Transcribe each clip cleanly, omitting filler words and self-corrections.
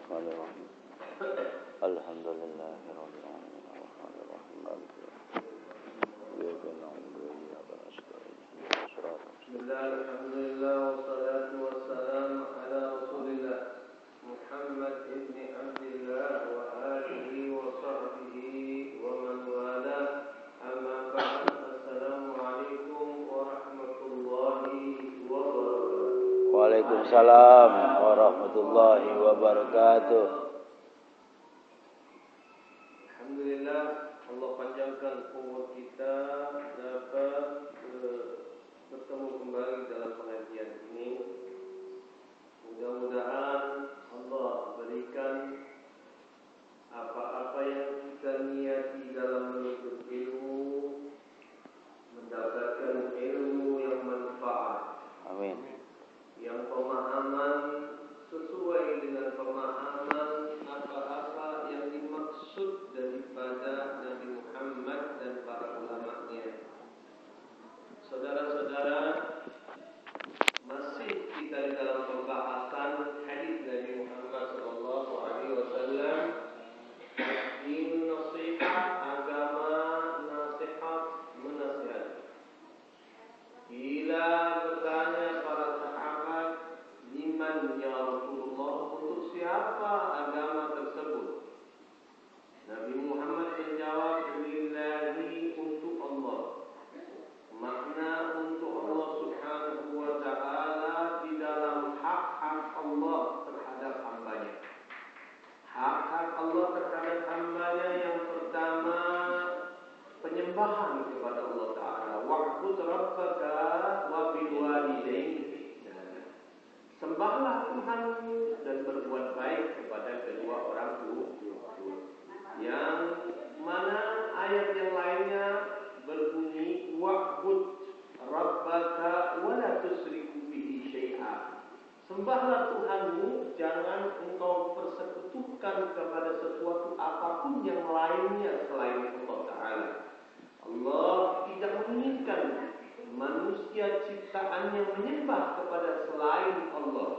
Bismillahirrahmanirrahim. Alhamdulillahirabbil alamin arrahmanir rahim maliki yaumiddin iyyaka na'budu wa iyyaka nasta'in ihdinas siratal mustaqim. Alhamdulillah wassalatu wassalamu ala Rasulillah Muhammad ibn Abdullah wa alihi wa sahbihi wa man wala. Amma ba'd. Assalamualaikum warahmatullahi wabarakatuh. Waalaikumsalam warahmatullahi wabarakatuh. Alhamdulillah, Allah panjangkan umur kita dapat bertemu kembali dalam pengajian ini. Mudah-mudahan Allah berikan apa-apa yang kita niati dalam menuntut ilmu, mendapatkan ilmu yang manfaat. Amin. Yang pemahaman sesuai dengan pemahaman apa-apa yang dimaksud daripada Nabi Muhammad dan para ulamanya. Saudara-saudara, masih kita di dalam pembahasan hadis Nabi Muhammad SAW. Din nasihat, agama nasihat, menasihat. Bila bertanya para sahabat, liman ya Rasulullah, untuk siapa agama tersebut? Nabi Muhammad menjawab, lillahi, untuk Allah. Makna untuk Allah subhanahu wa ta'ala di dalam hak-hak Allah terhadap hambanya. Hak-hak Allah terhadap hambanya yang pertama, penyembahan kepada Allah Ta'ala. Wa'bud rabbaka wa bil walidaini ihsana. Sembahlah Tuhanmu dan berbuat baik kepada kedua orang tua. Yang mana ayat yang lainnya berbunyi wa'bud rabbaka wa la tusyriku bihi syai'a. Sembahlah Tuhanmu, jangan engkau persekutukan kepada sesuatu apapun yang lainnya selain Allah Ta'ala. Allah tidak menginginkan manusia ciptaannya menyembah kepada selain Allah.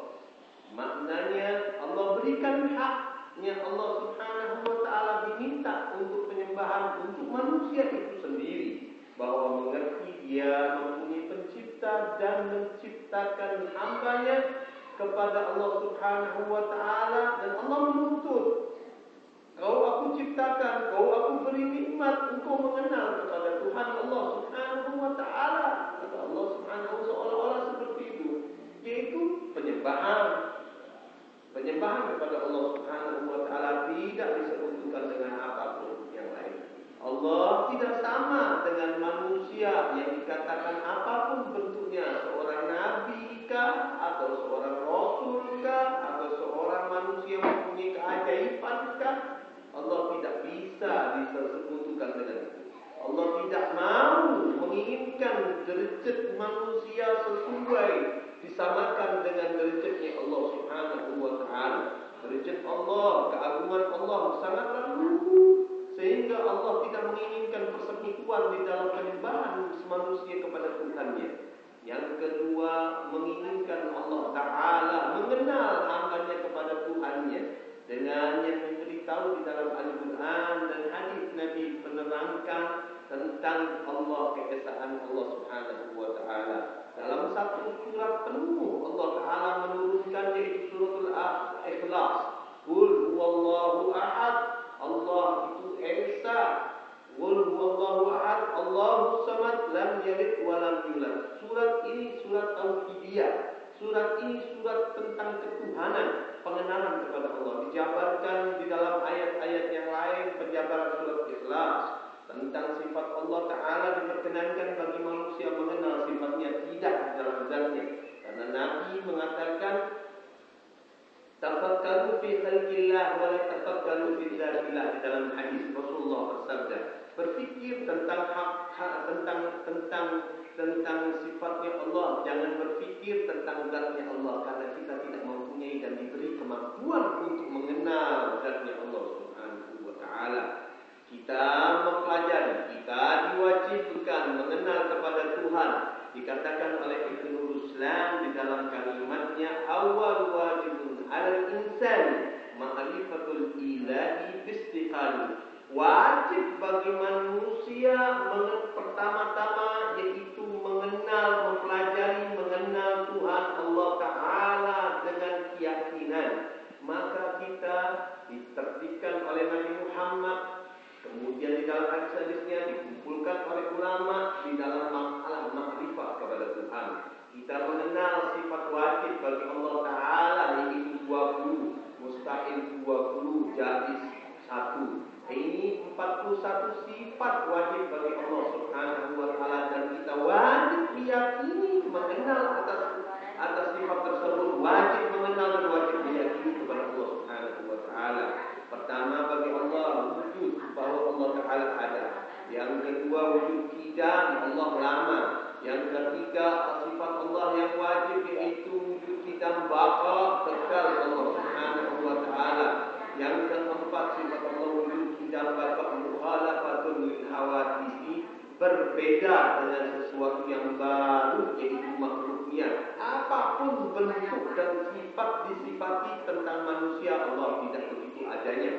Maknanya Allah berikan haknya, Allah subhanahu wa ta'ala diminta untuk penyembahan untuk manusia itu sendiri, bahwa mengerti dia mempunyai pencipta dan menciptakan hambanya kepada Allah subhanahu wa ta'ala. Dan Allah menuntut, kau aku ciptakan, kau aku beri nikmat, engkau mengenal kepada Tuhan Allah subhanahu wa ta'ala. Kata Allah subhanahu seolah-olah seperti itu, yaitu penyembahan. Penyembahan kepada Allah subhanahu wa ta'ala tidak disebutkan dengan apapun yang lain. Allah tidak sama dengan manusia yang dikatakan apapun bentuknya, seorang nabi kah, atau seorang rasul kah, atau seorang manusia yang mempunyai keajaiban kah. Allah tidak bisa disebutkan dengan itu. Allah tidak mau menginginkan derajat manusia sesuai disamakan dengan derajatnya Allah subhanahu wa ta'ala. Derajat Allah, keagungan Allah sangatlah luhur, sehingga Allah tidak menginginkan persekutuan di dalam penyembahan manusia kepada Tuhannya. Yang kedua, menginginkan Allah Ta'ala mengenal hambanya kepada Tuhannya dengan yang diberitahu di dalam Al-Quran dan hadis Nabi menerangkan tentang Allah, keesaan Allah subhanahu wa ta'ala. Dalam satu surat penuh Allah Ta'ala menurunkan, yaitu suratul Ikhlas. Qul huwallahu ahad, Allah itu esa. Qul huwallahu ahad, Allahu samad, lam yalid wa lam yulad. Surat ini surat tauhidiyah. Surat ini surat tentang ketuhanan, pengenalan kepada Allah. Dijabarkan di dalam ayat-ayat yang lain, penjabaran surat Ikhlas tentang sifat Allah Ta'ala diperkenankan bagi manusia mengenal sifatnya, tidak di dalam zatnya. Karena Nabi mengatakan, tafakkaru fi khalqillah wa la tafakkaru fi dzatillah. Di dalam hadis Rasulullah bersabda, berfikir tentang tentang sifatnya Allah, jangan berfikir tentang zatnya Allah, karena kita tidak mempunyai dan diberi kemampuan untuk mengenal zatnya Allah subhanahu wa ta'ala. Kita mempelajari, kita diwajibkan mengenal kepada Tuhan. Dikatakan oleh Ibnu Ruslan di dalam kalimatnya, awal wajibun al insan ma'rifatul ilahi bistiqali. Wajib bagi manusia pertama-tama yaitu mempelajari, mengenal Tuhan Allah Ta'ala dengan keyakinan. Maka kita ditertibkan oleh Nabi Muhammad, kemudian di dalam hadis-hadisnya dikumpulkan oleh ulama di dalam masalah makrifat kepada Tuhan. Kita mengenal sifat wajib bagi Allah Ta'ala yaitu 20, mustahil 20, jaiz 1. Ini 41 sifat wajib bagi Allah Subhanahu wa Ta'ala, dan kita wajib meyakini mengenal atas sifat tersebut, wajib mengenal dan wajib meyakini kepada Allah Subhanahu wa Ta'ala. Pertama, bagi Allah wujud, bahwa Allah Ta'ala ada. Yang kedua, wujud qidam, Allah lama. Yang ketiga, sifat Allah yang wajib yaitu wujud qidam baqa, kekal Allah Subhanahu wa Ta'ala. Yang keempat, sifat Allah wujud qidam baqa mukhalafatun lil hawadisi, berbeda dengan sesuatu yang baru yaitu makhluknya. Apapun bentuk dan sifat disifati tentang manusia, Allah tidak begitu adanya.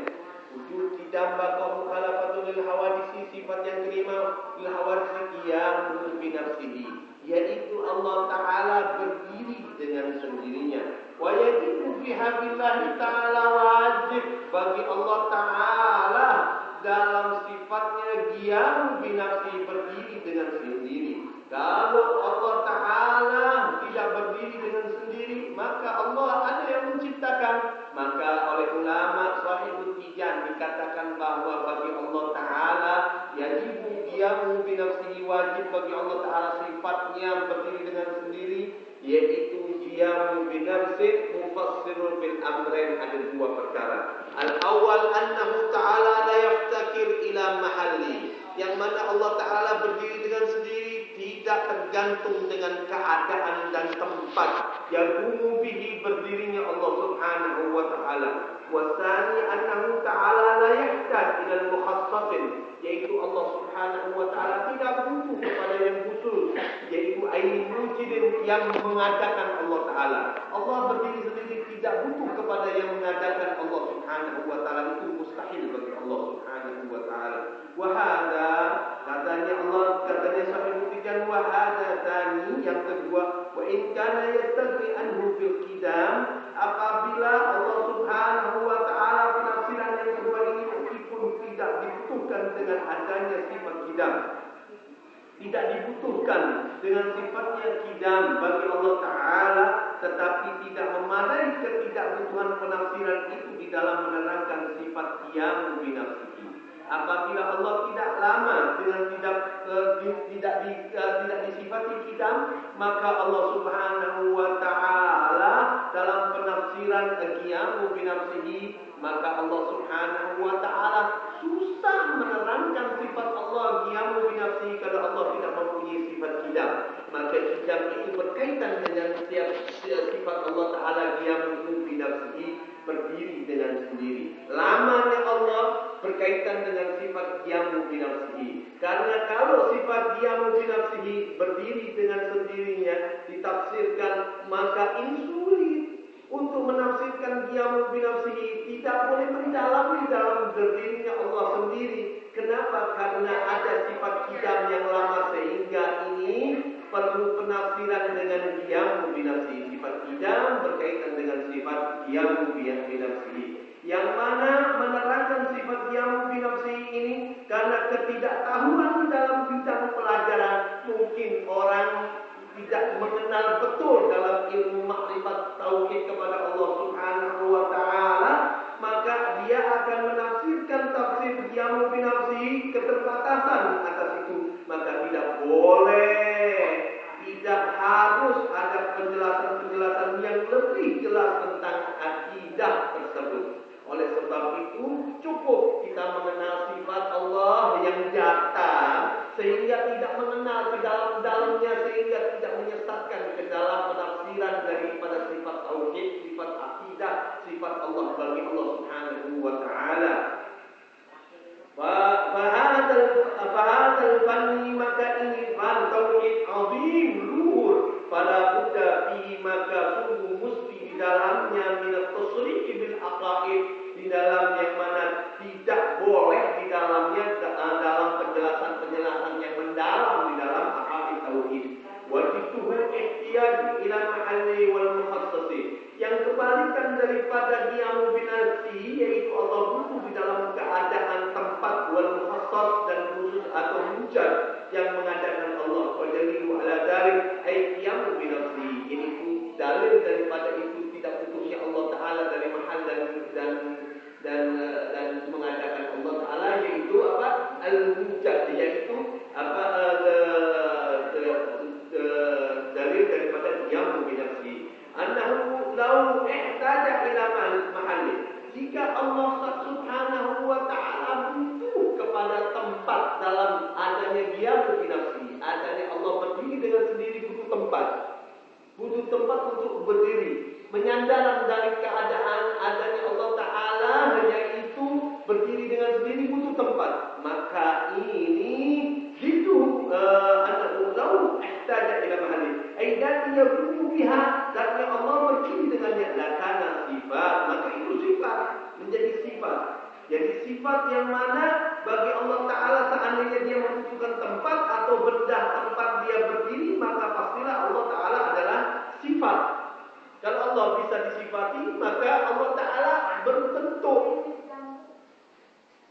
Wujud qidam baqa mukhalafatun lil hawadisi, sifat yang kelima lil hawadisi qiyamun bi nafsihi, yaitu Allah Ta'ala berdiri dengan sendirinya. Wa yajibu fi habillahi ta'ala, wajib bagi Allah Ta'ala dalam sifatnya qiyamun bi nafsihi, berdiri dengan sendiri. Kalau Allah Ta'ala tidak berdiri dengan sendiri, maka Allah ada yang menciptakan. Maka oleh ulama Shahihut Tijan dikatakan bahwa bagi Allah Ta'ala yajibu qiyamu bi nafsihi, wajib bagi Allah Ta'ala sifatnya berdiri dengan sendiri, yaitu qiyamu bi nafsihi mufassirun bil amrain, ada dua perkara. Al-awwal annahu ta'ala la yaftakir ila mahalli, yang mana Allah Ta'ala berdiri dengan sendiri, tidak tergantung dengan keadaan dan tempat. Yaqumu bihi, berdirinya Allah Subhanahu wa Ta'ala. Wasani annahu ta'ala la yahtaj ila al-mukhassasin, yaitu Allah Subhanahu wa Ta'ala tidak butuh kepada yang khusus, yaitu aini mujidin, yang mengadakan Allah Ta'ala. Allah berdiri sendiri, tidak butuh kepada yang mengadakan Allah Subhanahu wa Ta'ala. Itu mustahil bagi Allah Subhanahu wa Ta'ala. Wahada, katanya Allah, katanya Shahihut Tijan, wahada tani, yang kedua, wa in kana yastagni anhu fil qidam, apabila Allah Subhanahu wa Ta'ala penafsiran yang kedua ini meskipun tidak dibutuhkan dengan adanya sifat qidam, tidak dibutuhkan dengan sifatnya qidam bagi Allah Ta'ala, tetapi tidak memadai ketidakbutuhan penafsiran itu di dalam menerangkan sifat qiyamu bi nafsihi. Apabila Allah tidak lama dengan tidak disifati qidam, maka Allah Subhanahu wa Ta'ala dalam penafsiran qiyamu bi nafsihi, maka Allah Subhanahu wa Ta'ala susah menerangkan sifat Allah qiyamu bi nafsihi kalau Allah tidak mempunyai sifat qidam. Maka qidam itu berkaitan dengan setiap sifat Allah Ta'ala qiyamu bi nafsihi, berdiri dengan sendiri. Lamanya Allah berkaitan dengan sifat qiyamu bi nafsihi. Karena kalau sifat qiyamu bi nafsihi, berdiri dengan sendirinya, ditafsirkan, maka ini sulit untuk menafsirkan qiyamu bi nafsihi, tidak boleh mendalami dalam berdirinya Allah sendiri. Kenapa? Karena ada sifat qidam yang lama, sehingga ini perlu penafsiran dengan qiyamu bi nafsihi. Sifat qidam berkaitan dengan sifat qiyamu bi nafsihi, yang mana menerangkan sifat qiyamu bi nafsihi ini karena ketidaktahuan dalam bidang pelajaran. Mungkin orang tidak mengenal betul dalam ilmu makrifat tauhid kepada Allah Subhanahu wa Ta'ala, maka dia akan menafsirkan tafsir qiyamu bi nafsihi, keterbatasan atas itu. Maka tidak boleh, tidak harus ada penjelasan-penjelasan yang lebih jelas tentang akidah tersebut. Oleh sebab itu cukup kita mengenal sifat Allah yang nyata, sehingga tidak mengenal ke dalam-dalamnya, sehingga tidak menyesatkan ke dalam penafsiran daripada sifat tauhid, sifat akidah, sifat Allah bagi Allah Subhanahu wa Ta'ala. Fahadal fanni, maka ini fan tauhid azim luhur, fala budda fihi, maka sungguh mesti di dalamnya minat tasrihi bil aqaid, di dalam yang mana tidak boleh di dalamnya dalam penjelasan-penjelasan yang mendalam di dalam aqaid tauhid. Wajibtuhu ihtiyaj ila mahalli wal mukhassasi, yang kebalikan daripada qiyamu binafsi, yaitu Allah butuh di dalam keadaan tempat wal mukhassas dan khusus atau mujad yang mengadakan Allah. Wajalilu ala dalik ay qiyamu binafsi, ini dalil daripada itu tidak putusnya Allah Taala dari mahal dan mengadakan Allah Taala, yaitu apa, al-mujad, yaitu apa, dalil daripada qiyamu binafsi. Annahu law ihtaja ila mahalli, jika Allah Subhanahu wa Ta'ala butuh kepada tempat dalam adanya qiyamu binafsi, adanya Allah berdiri dengan sendiri, butuh tempat untuk berdiri, menyandaran dari keadaan adanya Allah Ta'ala hanya itu berdiri dengan sendiri, butuh tempat. Maka ini gitu annahu law ihtaja ila mahalli, aidan yabuhu biha, zatnya Allah berdiri dengannya, lakana sifat, maka itu sifat, menjadi sifat. Jadi sifat yang mana bagi Allah Ta'ala seandainya dia membutuhkan tempat atau benda tempat dia berdiri, maka pastilah Allah Ta'ala adalah sifat. Kalau Allah bisa disifati, maka Allah Ta'ala berbentuk.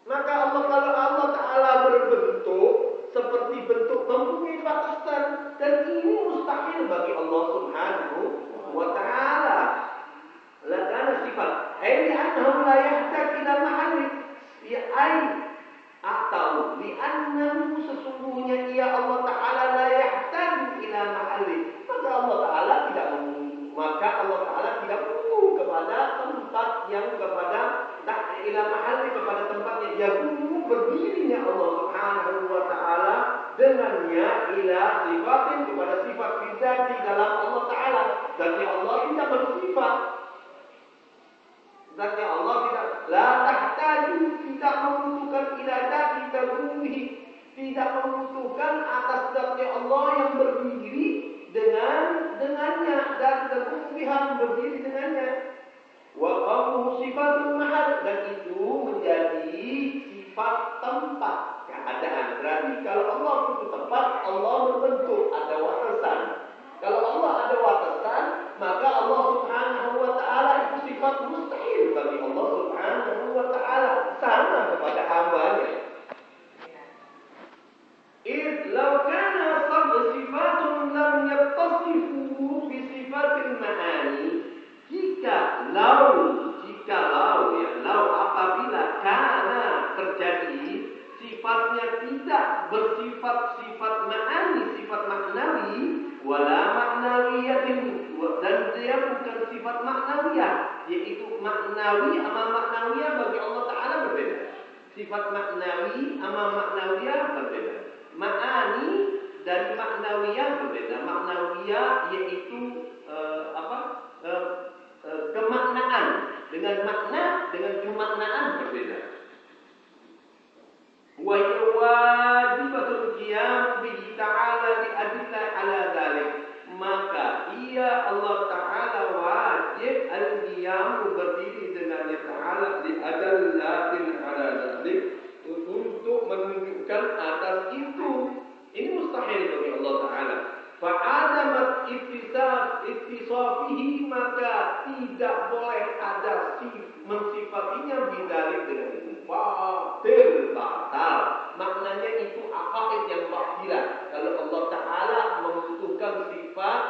Maka kalau Allah Ta'ala berbentuk seperti bentuk mempunyai batasan, dan ini mustahil bagi Allah Subhanahu wa Ta'ala. Lakana sifat ai annahu la yahtaj ila mahalli, atau li'annahu sesungguhnya ia Allah Ta'ala la yahtaj ila mahalli, maka Allah Ta'ala tidak perlu kepada tempat yang kepada ila mahalli, kepada tempatnya yakumu berdirinya Allah Subhanahu wa Ta'ala dengannya ila sifatin, kepada sifat di dalam Allah Ta'ala. Zatnya Allah tidak bersifat, zatnya Allah la tahtaju, tidak membutuhkan ila dzati taruhi, tidak membutuhkan atas zatnya Allah yang berdiri dengannya, dan taruhihan berdiri dengannya. Wa qawluhu sifatul mahal, dan itu menjadi sifat tempat, keadaan. Berarti kalau Allah butuh tempat, Allah berbentuk, ada watasan. Kalau Allah ada watasan, maka Allah Subhanahu wa Ta'ala itu sifat mustahil bagi Allah Subhanahu wa Ta'ala, sama kepada hambanya. Law kana sifatun lam yattasifu bi sifatil ma'ani, jikalau apabila karena terjadi sifatnya tidak bersifat sifat ma'ani, sifat maknawi, wala maknawiyatin, dan dia bukan sifat maknawiyah, yaitu maknawi sama maknawiyah bagi Allah Ta'ala berbeda. Sifat maknawi sama maknawiyah berbeda. Ma'ani dan maknawiyah berbeda. Maknawiyah yaitu kemaknaan, dengan makna, dengan kemaknaan berbeda. Wa wajibatul qiyam bihi ta'ala li adilla ala dzalik, maka ia Allah Ta'ala wajib al-qiyam berdiri dengannya Ta'ala li adallatin ala dzalik, untuk menunjukkan atas itu. Ini mustahil bagi Allah Ta'ala. Fa'adamat ittisafihi, maka tidak boleh ada mensifatinya bidalik dengan itu. Batal. Maknanya itu aqaid yang batilah. Kalau Allah Ta'ala membutuhkan sifat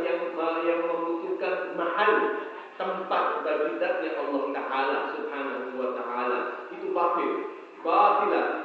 yang membutuhkan mahal, tempat bagi zatnya Allah Ta'ala Subhanahu wa Ta'ala, itu batilah. Fabatilah